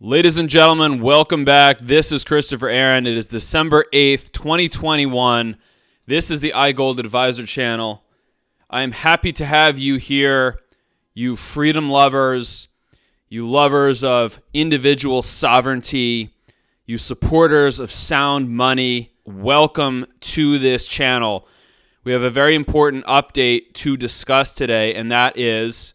Ladies and gentlemen, welcome back. This is Christopher Aaron. It is December 8th, 2021. This is the iGold Advisor channel. I am happy to have you here, you freedom lovers, you lovers of individual sovereignty, you supporters of sound money. Welcome to this channel. We have a very important update to discuss today, and that is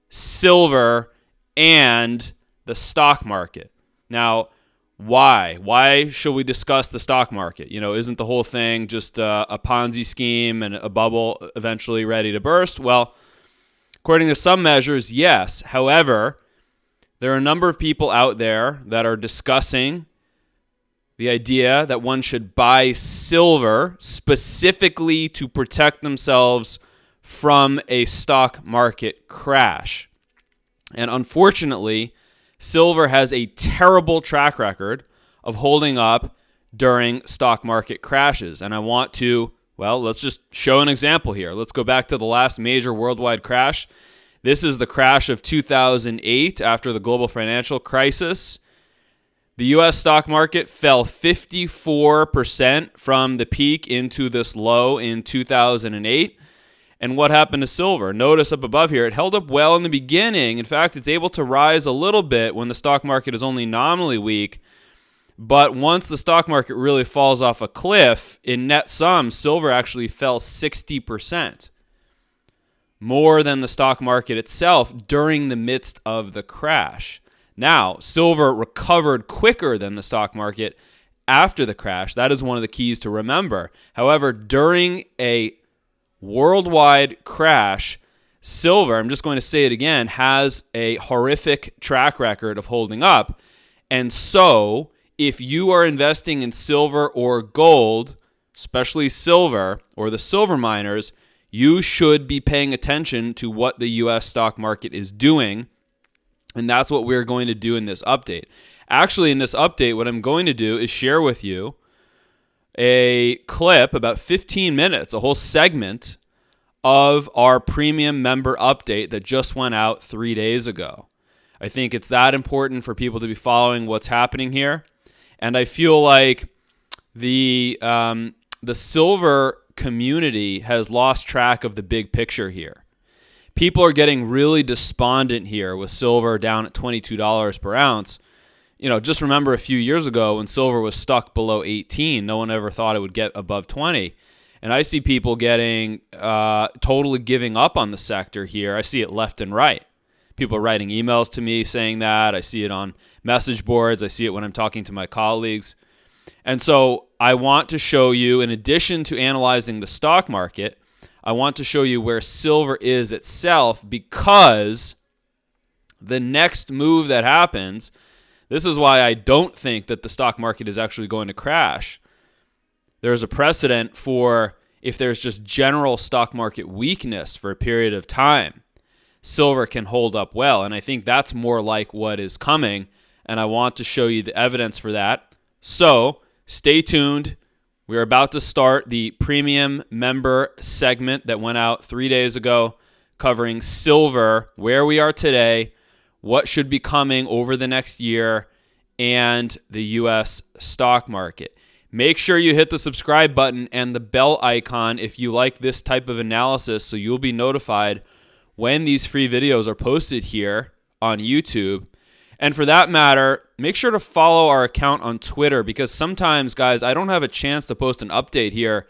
silver and the stock market. Now, why? Why should we discuss the stock market? Isn't the whole thing just a Ponzi scheme and a bubble eventually ready to burst? Well, according to some measures, yes. However, there are a number of people out there that are discussing the idea that one should buy silver specifically to protect themselves from a stock market crash. And unfortunately, silver has a terrible track record of holding up during stock market crashes. And I want to, let's just show an example here. Let's go back to the last major worldwide crash. This is the crash of 2008 after the global financial crisis. The U.S. stock market fell 54% from the peak into this low in 2008. And what happened to silver? Notice up above here, it held up well in the beginning. In fact, it's able to rise a little bit when the stock market is only nominally weak. But once the stock market really falls off a cliff, in net sum, silver actually fell 60%. More than the stock market itself during the midst of the crash. Now, silver recovered quicker than the stock market after the crash. That is one of the keys to remember. However, during a worldwide crash, silver, I'm just going to say it again, has a horrific track record of holding up. And so, if you are investing in silver or gold, especially silver or the silver miners, you should be paying attention to what the U.S. stock market is doing. And that's what we're going to do in this update. Actually, in this update, what I'm going to do is share with you a clip, about 15 minutes, a whole segment of our premium member update that just went out 3 days ago. I think it's that important for people to be following what's happening here. And I feel like the silver community has lost track of the big picture here. People are getting really despondent here with silver down at $22 per ounce. Just remember a few years ago when silver was stuck below 18, no one ever thought it would get above 20. And I see people getting totally giving up on the sector here. I see it left and right. People are writing emails to me saying that. I see it on message boards. I see it when I'm talking to my colleagues. And so I want to show you, in addition to analyzing the stock market, I want to show you where silver is itself, because the next move that happens, this is why I don't think that the stock market is actually going to crash. There's a precedent for if there's just general stock market weakness for a period of time, silver can hold up well. And I think that's more like what is coming. And I want to show you the evidence for that. So stay tuned. We're about to start the premium member segment that went out 3 days ago, covering silver, where we are today, what should be coming over the next year, and the U.S. stock market. Make sure you hit the subscribe button and the bell icon if you like this type of analysis, so you'll be notified when these free videos are posted here on YouTube. And for that matter, make sure to follow our account on Twitter, because sometimes, guys, I don't have a chance to post an update here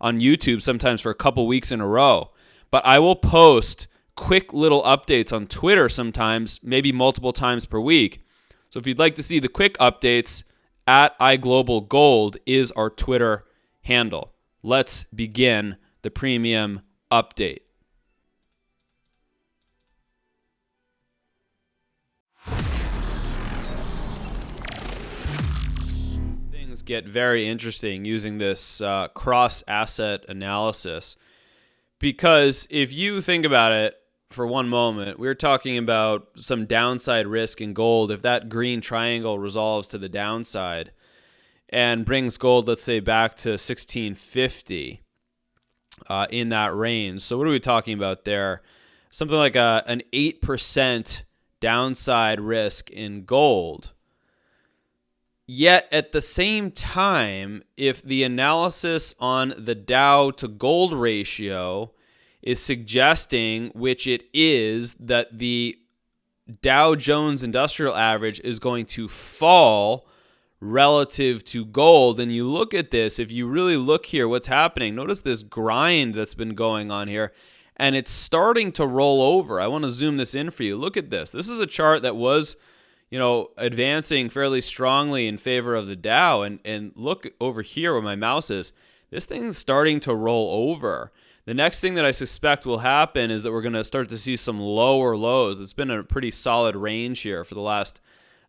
on YouTube sometimes for a couple weeks in a row. But I will post quick little updates on Twitter sometimes, maybe multiple times per week. So if you'd like to see the quick updates, at iGlobalGold is our Twitter handle. Let's begin the premium update. Things get very interesting using this cross-asset analysis, because if you think about it for one moment, we're talking about some downside risk in gold. If that green triangle resolves to the downside and brings gold, let's say, back to 1650 in that range. So what are we talking about there? Something like an 8% downside risk in gold. Yet at the same time, if the analysis on the Dow to gold ratio is suggesting, which it is, that the Dow Jones Industrial Average is going to fall relative to gold, and you look at this, if you really look here, what's happening, notice this grind that's been going on here, and it's starting to roll over. I want to zoom this in for you. Look at this. This is a chart that was, advancing fairly strongly in favor of the Dow, and look over here where my mouse is. This thing's starting to roll over. The next thing that I suspect will happen is that we're going to start to see some lower lows. It's been a pretty solid range here for the last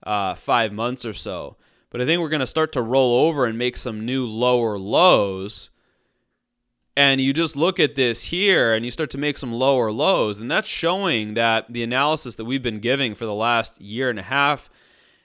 5 months or so. But I think we're going to start to roll over and make some new lower lows. And you just look at this here and you start to make some lower lows. And that's showing that the analysis that we've been giving for the last year and a half,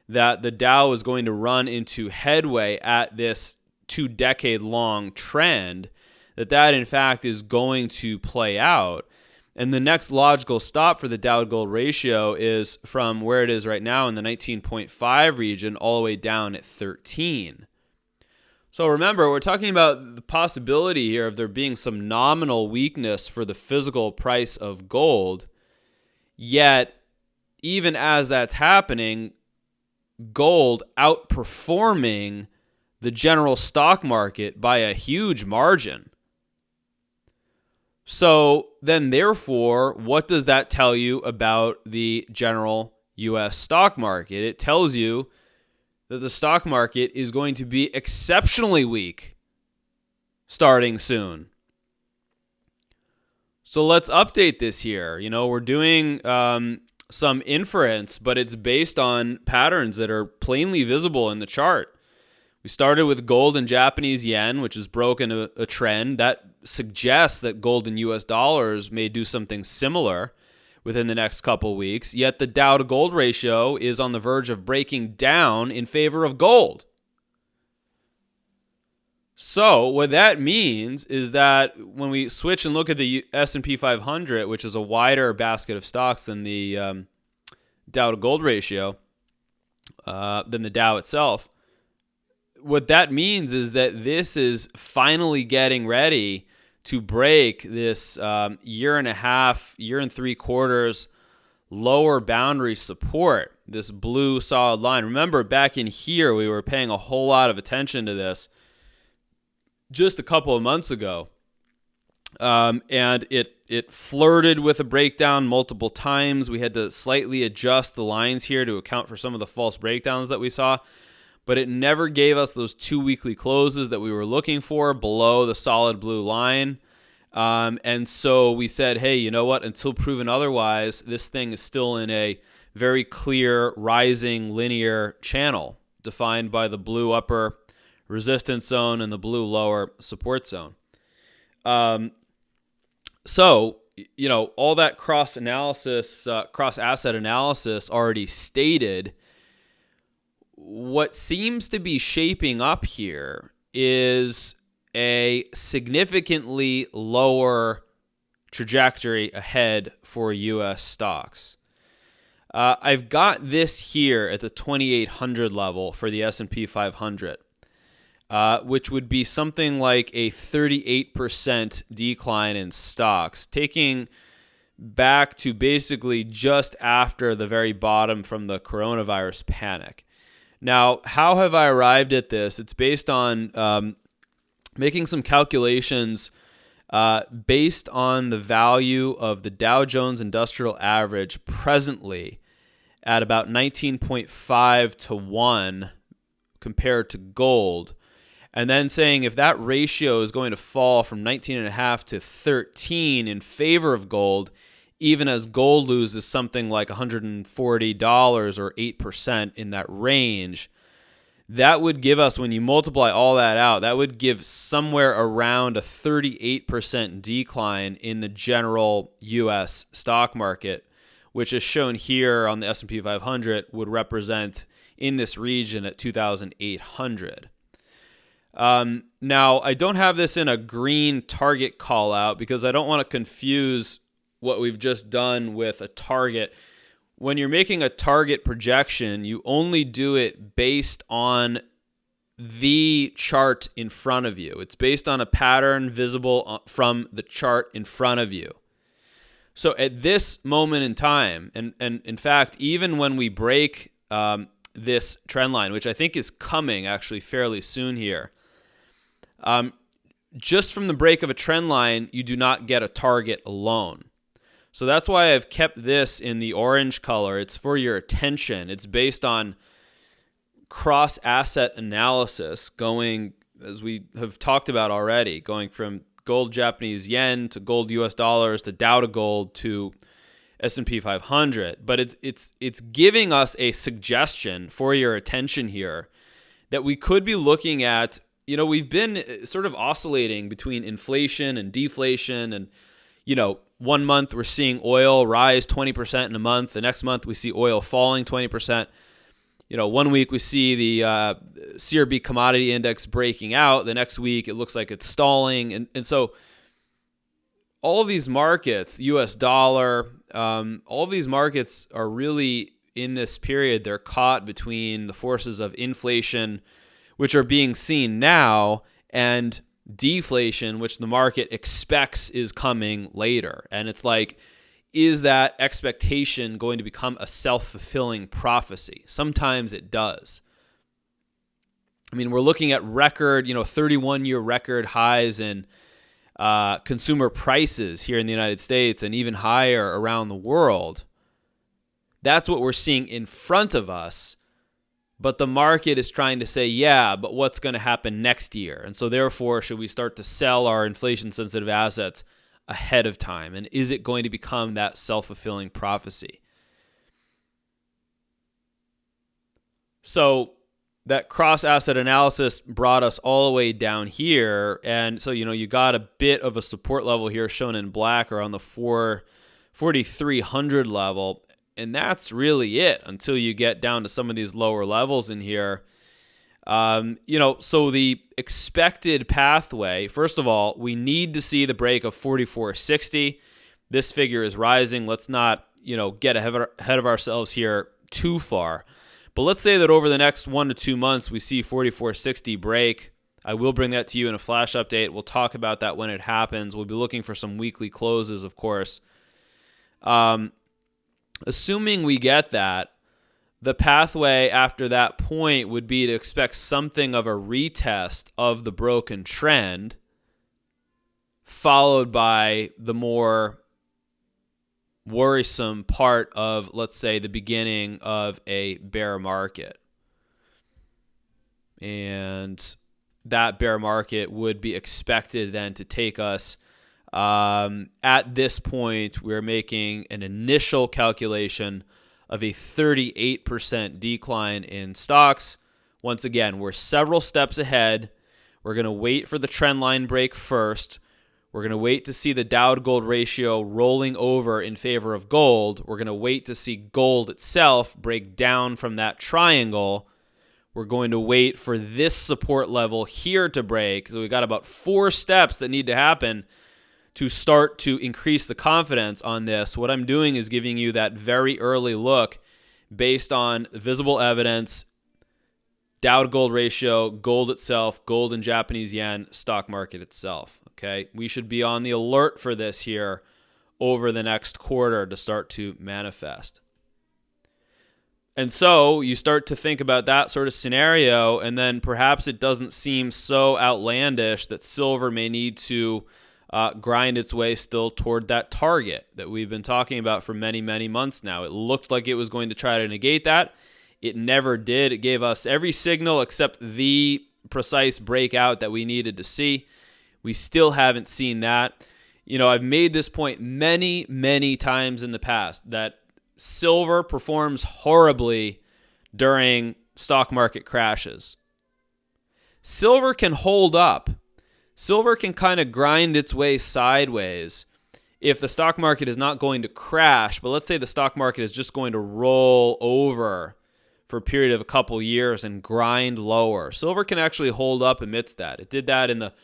that the Dow is going to run into headway at this 2-decade-long trend, that in fact is going to play out. And the next logical stop for the Dow to gold ratio is from where it is right now in the 19.5 region all the way down at 13. So remember, we're talking about the possibility here of there being some nominal weakness for the physical price of gold. Yet, even as that's happening, gold outperforming the general stock market by a huge margin. So then, therefore, what does that tell you about the general U.S. stock market? It tells you that the stock market is going to be exceptionally weak starting soon. So let's update this here. We're doing some inference, but it's based on patterns that are plainly visible in the chart. We started with gold and Japanese yen, which has broken a trend. That suggests that gold and U.S. dollars may do something similar within the next couple weeks. Yet the Dow to gold ratio is on the verge of breaking down in favor of gold. So what that means is that when we switch and look at the S&P 500, which is a wider basket of stocks than the Dow to gold ratio, than the Dow itself, what that means is that this is finally getting ready to break this year and 3/4 lower boundary support, this blue solid line. Remember, back in here, we were paying a whole lot of attention to this just a couple of months ago. And it flirted with a breakdown multiple times. We had to slightly adjust the lines here to account for some of the false breakdowns that we saw. But it never gave us those 2 weekly closes that we were looking for below the solid blue line. And so we said, hey, you know what? Until proven otherwise, this thing is still in a very clear rising linear channel defined by the blue upper resistance zone and the blue lower support zone. So, all that cross asset analysis already stated. What seems to be shaping up here is a significantly lower trajectory ahead for U.S. stocks. I've got this here at the 2,800 level for the S&P 500, which would be something like a 38% decline in stocks, taking back to basically just after the very bottom from the coronavirus panic. Now, how have I arrived at this? It's based on making some calculations based on the value of the Dow Jones Industrial Average presently at about 19.5 to 1 compared to gold, and then saying if that ratio is going to fall from 19.5 to 13 in favor of gold, even as gold loses something like $140 or 8% in that range, that would give us, when you multiply all that out, that would give somewhere around a 38% decline in the general U.S. stock market, which is shown here on the S&P 500 would represent in this region at 2,800. Now, I don't have this in a green target call out because I don't want to confuse what we've just done with a target. When you're making a target projection, you only do it based on the chart in front of you. It's based on a pattern visible from the chart in front of you. So at this moment in time, and in fact, even when we break this trend line, which I think is coming actually fairly soon here, just from the break of a trend line, you do not get a target alone. So that's why I've kept this in the orange color. It's for your attention. It's based on cross-asset analysis going, as we have talked about already, going from gold Japanese yen to gold US dollars to Dow to gold to S&P 500. But it's giving us a suggestion for your attention here that we could be looking at. We've been sort of oscillating between inflation and deflation, and 1 month we're seeing oil rise 20% in a month. The next month we see oil falling 20%. 1 week we see the CRB commodity index breaking out. The next week it looks like it's stalling. And so all of these markets, US dollar, all of these markets are really in this period. They're caught between the forces of inflation, which are being seen now, and deflation, which the market expects is coming later. And it's like, is that expectation going to become a self-fulfilling prophecy? Sometimes it does. I mean, we're looking at record, 31-year record highs in consumer prices here in the United States and even higher around the world. That's what we're seeing in front of us. But the market is trying to say, yeah, but what's going to happen next year? And so therefore, should we start to sell our inflation-sensitive assets ahead of time? And is it going to become that self-fulfilling prophecy? So that cross-asset analysis brought us all the way down here. And so, you got a bit of a support level here shown in black around the 4,300 level. And that's really it until you get down to some of these lower levels in here. So the expected pathway, first of all, we need to see the break of 4460. This figure is rising. Let's not, get ahead of ourselves here too far. But let's say that over the next 1 to 2 months, we see 4460 break. I will bring that to you in a flash update. We'll talk about that when it happens. We'll be looking for some weekly closes, of course. Assuming we get that, the pathway after that point would be to expect something of a retest of the broken trend, followed by the more worrisome part of, let's say, the beginning of a bear market. And that bear market would be expected then to take us. At this point, we're making an initial calculation of a 38% decline in stocks. Once again, we're several steps ahead. We're going to wait for the trend line break first. We're going to wait to see the Dow to gold ratio rolling over in favor of gold. We're going to wait to see gold itself break down from that triangle. We're going to wait for this support level here to break. So we've got about 4 steps that need to happen to start to increase the confidence on this. What I'm doing is giving you that very early look based on visible evidence, Dow to gold ratio, gold itself, gold and Japanese yen, stock market itself. Okay, we should be on the alert for this here over the next quarter to start to manifest. And so you start to think about that sort of scenario, and then perhaps it doesn't seem so outlandish that silver may need to grind its way still toward that target that we've been talking about for many, many months now. It looked like it was going to try to negate that. It never did. It gave us every signal except the precise breakout that we needed to see. We still haven't seen that. I've made this point many, many times in the past that silver performs horribly during stock market crashes. Silver can hold up. Silver can kind of grind its way sideways if the stock market is not going to crash, but let's say the stock market is just going to roll over for a period of a couple years and grind lower. Silver can actually hold up amidst that. It did that in the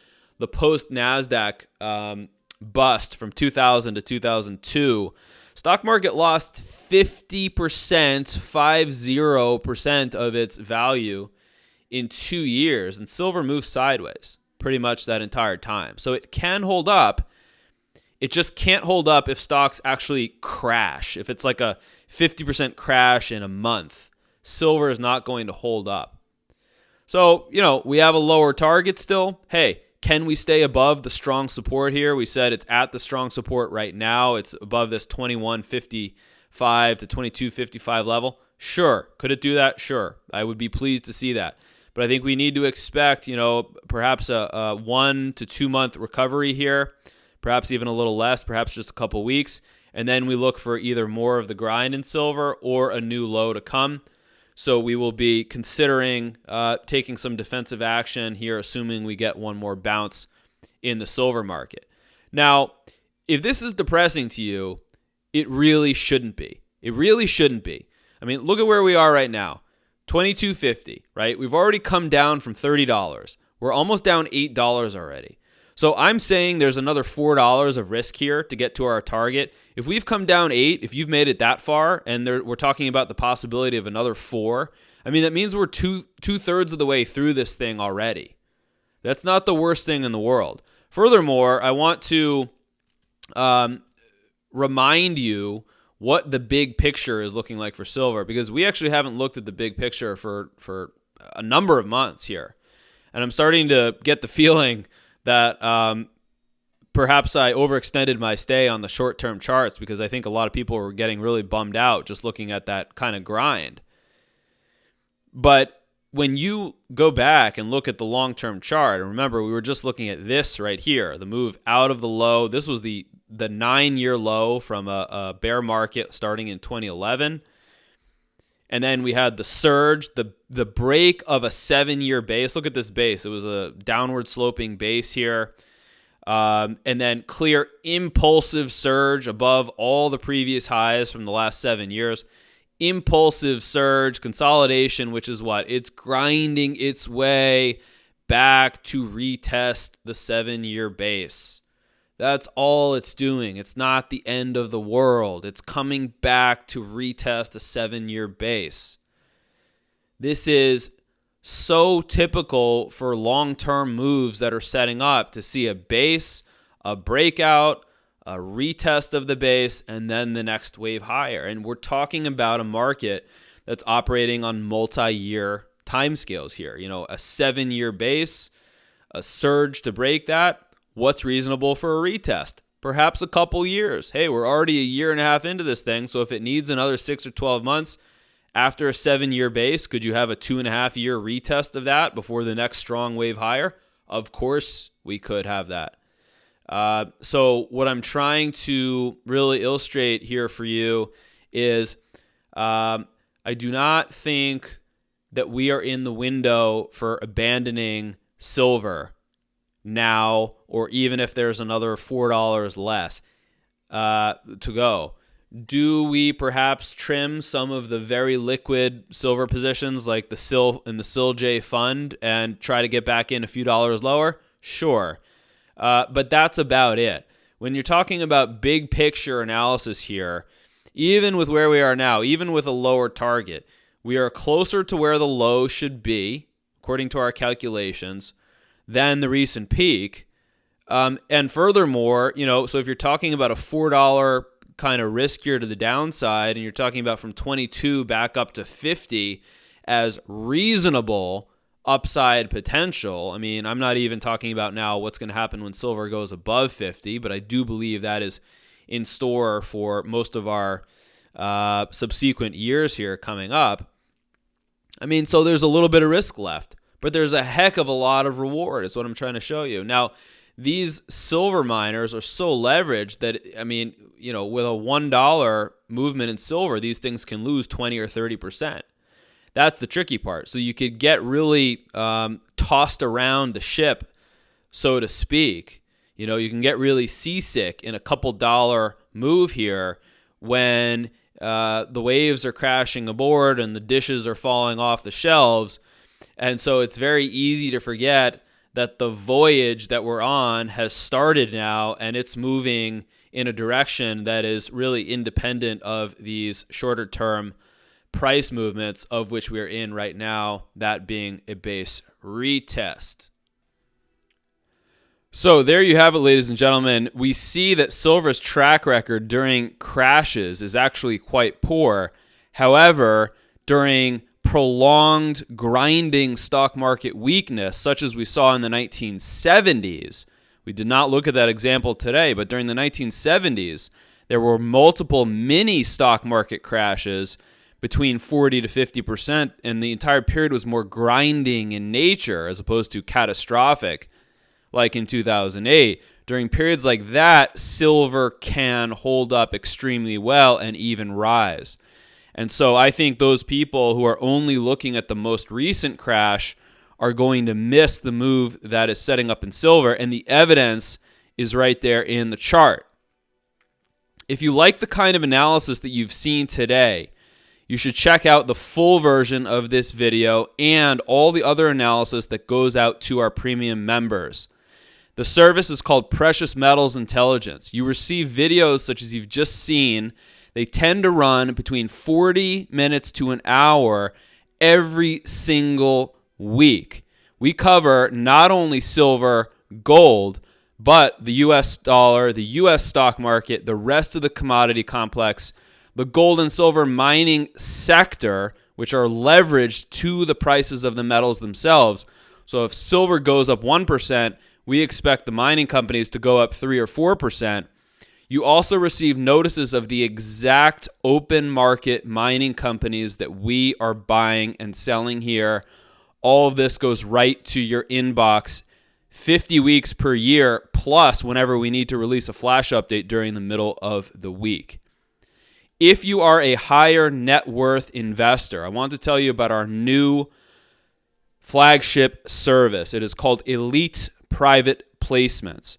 post-NASDAQ bust from 2000 to 2002. Stock market lost 50% of its value in 2 years, and silver moves sideways pretty much that entire time. So it can hold up. It just can't hold up if stocks actually crash. If it's like a 50% crash in a month, silver is not going to hold up. So, we have a lower target still. Hey, can we stay above the strong support here? We said it's at the strong support right now. It's above this 2155 to 2255 level. Sure. Could it do that? Sure. I would be pleased to see that. But I think we need to expect, perhaps a 1 to 2 month recovery here, perhaps even a little less, perhaps just a couple weeks. And then we look for either more of the grind in silver or a new low to come. So we will be considering taking some defensive action here, assuming we get one more bounce in the silver market. Now, if this is depressing to you, it really shouldn't be. It really shouldn't be. I mean, look at where we are right now. $22.50, right? We've already come down from $30. We're almost down $8 already. So I'm saying there's another $4 of risk here to get to our target. If we've come down 8, if you've made it that far, and we're talking about the possibility of another 4, I mean, that means we're two-thirds of the way through this thing already. That's not the worst thing in the world. Furthermore, I want to remind you what the big picture is looking like for silver, because we actually haven't looked at the big picture for a number of months here. And I'm starting to get the feeling that perhaps I overextended my stay on the short-term charts, because I think a lot of people were getting really bummed out just looking at that kind of grind. But when you go back and look at the long-term chart, and remember, we were just looking at this right here, the move out of the low. This was the 9-year low from a bear market starting in 2011. And then we had the surge, the break of a 7-year base. Look at this base. It was a downward sloping base here. And then clear impulsive surge above all the previous highs from the last 7 years. Impulsive surge, consolidation, which is what? It's grinding its way back to retest the 7-year base. That's all it's doing. It's not the end of the world. It's coming back to retest a 7-year base. This is so typical for long-term moves that are setting up to see a base, a breakout, a retest of the base, and then the next wave higher. And we're talking about a market that's operating on multi-year timescales here. A 7-year base, a surge to break that. What's reasonable for a retest? Perhaps a couple years. Hey, we're already a year and a half into this thing, so if it needs another 6 or 12 months after a 7-year base, could you have a 2.5-year retest of that before the next strong wave higher? Of course we could have that. So what I'm trying to really illustrate here for you is I do not think that we are in the window for abandoning silver now, or even if there's another $4 less to go. Do we perhaps trim some of the very liquid silver positions like the SIL and the SILJ fund and try to get back in a few dollars lower? Sure. But that's about it. When you're talking about big picture analysis here, even with where we are now, even with a lower target, we are closer to where the low should be, according to our calculations, than the recent peak. And furthermore, so if you're talking about a $4 kind of risk here to the downside, and you're talking about from 22 back up to 50 as reasonable upside potential. I mean, I'm not even talking about now what's going to happen when silver goes above 50, but I do believe that is in store for most of our subsequent years here coming up. I mean, so there's a little bit of risk left, but there's a heck of a lot of reward is what I'm trying to show you. Now, these silver miners are so leveraged that, I mean, with a $1 movement in silver, these things can lose 20 or 30%. That's the tricky part. So you could get really tossed around the ship, so to speak. You can get really seasick in a couple dollar move here when the waves are crashing aboard and the dishes are falling off the shelves. And so it's very easy to forget that the voyage that we're on has started now, and it's moving in a direction that is really independent of these shorter term price movements, of which we are in right now, that being a base retest. So there you have it, ladies and gentlemen. We see that silver's track record during crashes is actually quite poor. However, during prolonged grinding stock market weakness, such as we saw in the 1970s, we did not look at that example today, but during the 1970s, there were multiple mini stock market crashes between 40 to 50%, and the entire period was more grinding in nature as opposed to catastrophic, like in 2008. During periods like that, silver can hold up extremely well and even rise. And so I think those people who are only looking at the most recent crash are going to miss the move that is setting up in silver, and the evidence is right there in the chart. If you like the kind of analysis that you've seen today, you should check out the full version of this video and all the other analysis that goes out to our premium members. The service is called Precious Metals Intelligence. You receive videos such as you've just seen. They tend to run between 40 minutes to an hour every single week. We cover not only silver, gold, but the US dollar, the US stock market, the rest of the commodity complex, the gold and silver mining sector, which are leveraged to the prices of the metals themselves. So if silver goes up 1%, we expect the mining companies to go up 3 or 4%. You also receive notices of the exact open market mining companies that we are buying and selling here. All of this goes right to your inbox 50 weeks per year, plus whenever we need to release a flash update during the middle of the week. If you are a higher net worth investor, I want to tell you about our new flagship service. It is called Elite Private Placements.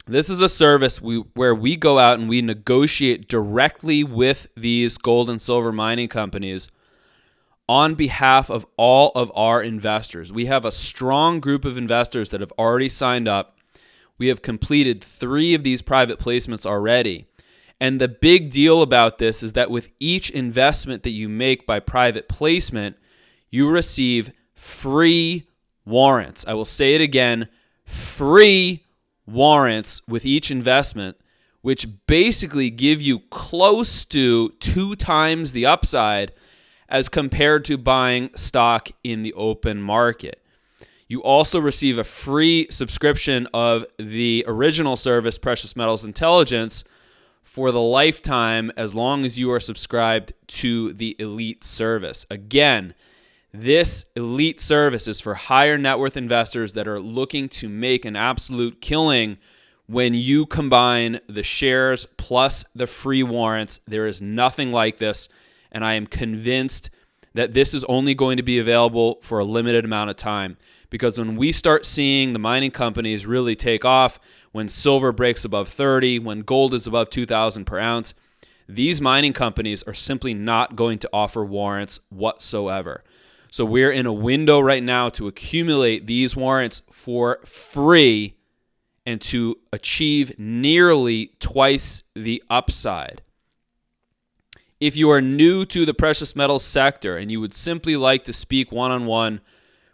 This is a service where we go out and we negotiate directly with these gold and silver mining companies on behalf of all of our investors. We have a strong group of investors that have already signed up. We have completed 3 of these private placements already. And the big deal about this is that with each investment that you make by private placement, you receive free warrants. I will say it again, free warrants with each investment, which basically give you close to 2 times the upside as compared to buying stock in the open market. You also receive a free subscription of the original service, Precious Metals Intelligence, for the lifetime as long as you are subscribed to the Elite service. Again, this Elite service is for higher net worth investors that are looking to make an absolute killing when you combine the shares plus the free warrants. There is nothing like this, and I am convinced that this is only going to be available for a limited amount of time, because when we start seeing the mining companies really take off, when silver breaks above 30, when gold is above 2,000 per ounce, these mining companies are simply not going to offer warrants whatsoever. So we're in a window right now to accumulate these warrants for free and to achieve nearly twice the upside. If you are new to the precious metals sector and you would simply like to speak one-on-one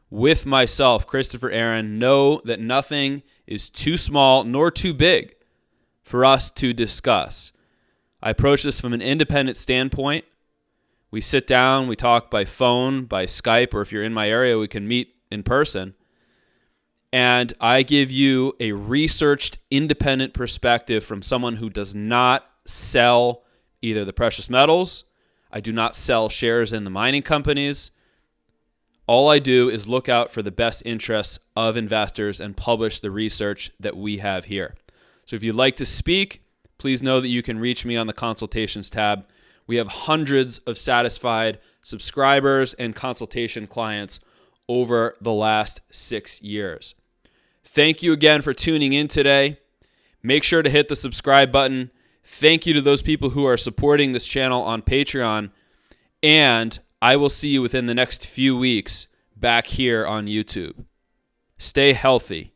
with myself, Christopher Aaron, know that nothing is too small nor too big for us to discuss. I approach this from an independent standpoint. We sit down, we talk by phone, by Skype, or if you're in my area, we can meet in person. And I give you a researched, independent perspective from someone who does not sell either the precious metals. I do not sell shares in the mining companies. All I do is look out for the best interests of investors and publish the research that we have here. So if you'd like to speak, please know that you can reach me on the Consultations tab. We have hundreds of satisfied subscribers and consultation clients over the last 6 years. Thank you again for tuning in today. Make sure to hit the subscribe button. Thank you to those people who are supporting this channel on Patreon. And I will see you within the next few weeks back here on YouTube. Stay healthy.